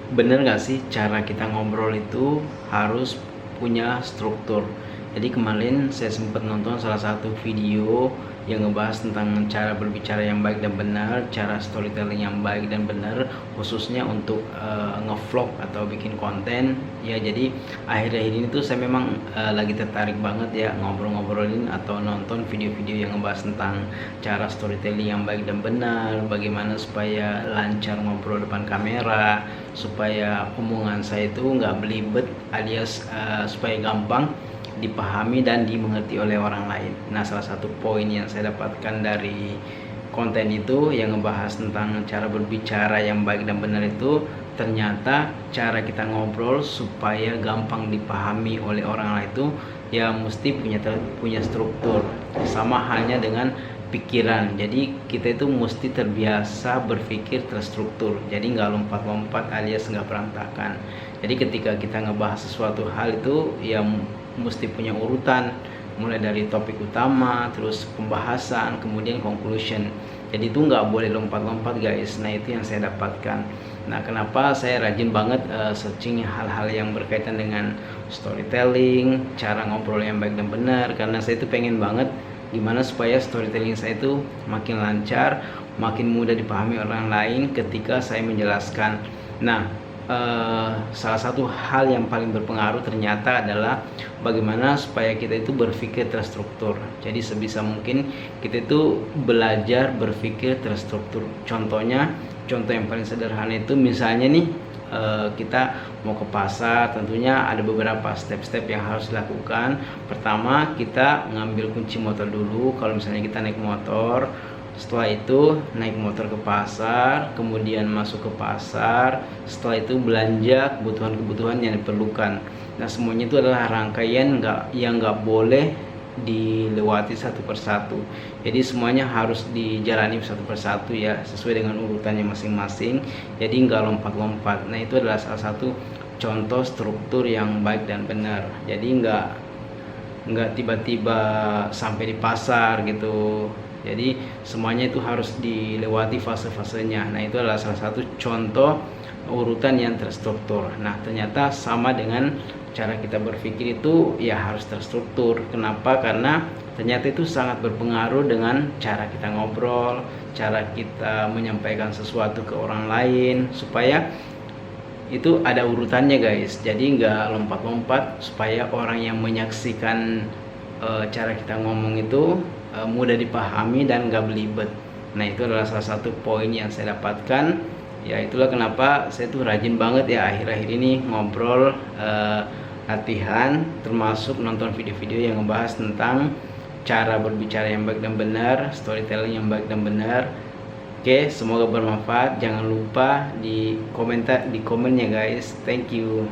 Bener nggak sih cara kita ngobrol itu harus punya struktur? Jadi kemarin saya sempat nonton salah satu video yang ngebahas tentang cara berbicara yang baik dan benar, cara storytelling yang baik dan benar, khususnya untuk ngevlog atau bikin konten. Ya, jadi akhir-akhir ini tuh saya memang lagi tertarik banget ya ngobrol-ngobrolin atau nonton video-video yang ngebahas tentang cara storytelling yang baik dan benar, bagaimana supaya lancar ngobrol depan kamera, supaya omongan saya itu nggak belibet, alias supaya gampang dipahami dan dimengerti oleh orang lain. Nah, salah satu poin yang saya dapatkan dari konten itu yang ngebahas tentang cara berbicara yang baik dan benar itu, ternyata cara kita ngobrol supaya gampang dipahami oleh orang lain itu ya mesti punya struktur. Sama halnya dengan pikiran. Jadi kita itu mesti terbiasa berpikir terstruktur. Jadi nggak lompat-lompat alias nggak berantakan. Jadi ketika kita ngebahas sesuatu hal itu ya mesti punya urutan, mulai dari topik utama, terus pembahasan, kemudian conclusion. Jadi itu nggak boleh lompat-lompat guys. Nah, itu yang saya dapatkan. Nah, kenapa saya rajin banget searching hal-hal yang berkaitan dengan storytelling, cara ngobrol yang baik dan benar, karena saya itu pengen banget gimana supaya storytelling saya itu makin lancar, makin mudah dipahami orang lain ketika saya menjelaskan. Nah, salah satu hal yang paling berpengaruh ternyata adalah bagaimana supaya kita itu berpikir terstruktur. Jadi sebisa mungkin kita itu belajar berpikir terstruktur. Contohnya, contoh yang paling sederhana itu misalnya nih, kita mau ke pasar, tentunya ada beberapa step-step yang harus dilakukan. Pertama, kita ngambil kunci motor dulu kalau misalnya kita naik motor. Setelah itu naik motor ke pasar, kemudian masuk ke pasar, setelah itu belanja kebutuhan-kebutuhan yang diperlukan. Nah, semuanya itu adalah rangkaian yang nggak boleh dilewati satu persatu. Jadi semuanya harus dijalani satu persatu ya, sesuai dengan urutannya masing-masing. Jadi nggak lompat-lompat. Nah, itu adalah salah satu contoh struktur yang baik dan benar. Jadi nggak tiba-tiba sampai di pasar gitu. Jadi semuanya itu harus dilewati fase-fasenya. Nah, itu adalah salah satu contoh urutan yang terstruktur. Nah, ternyata sama dengan cara kita berpikir itu ya harus terstruktur. Kenapa? Karena ternyata itu sangat berpengaruh dengan cara kita ngobrol, cara kita menyampaikan sesuatu ke orang lain, supaya itu ada urutannya guys. Jadi nggak lompat-lompat, supaya orang yang menyaksikan cara kita ngomong itu mudah dipahami dan nggak belibet. Nah, itu adalah salah satu poin yang saya dapatkan. Ya, itulah kenapa saya tuh rajin banget ya akhir-akhir ini ngobrol, latihan, termasuk nonton video-video yang ngebahas tentang cara berbicara yang baik dan benar, storytelling yang baik dan benar. Oke, semoga bermanfaat. Jangan lupa di komennya guys. Thank you.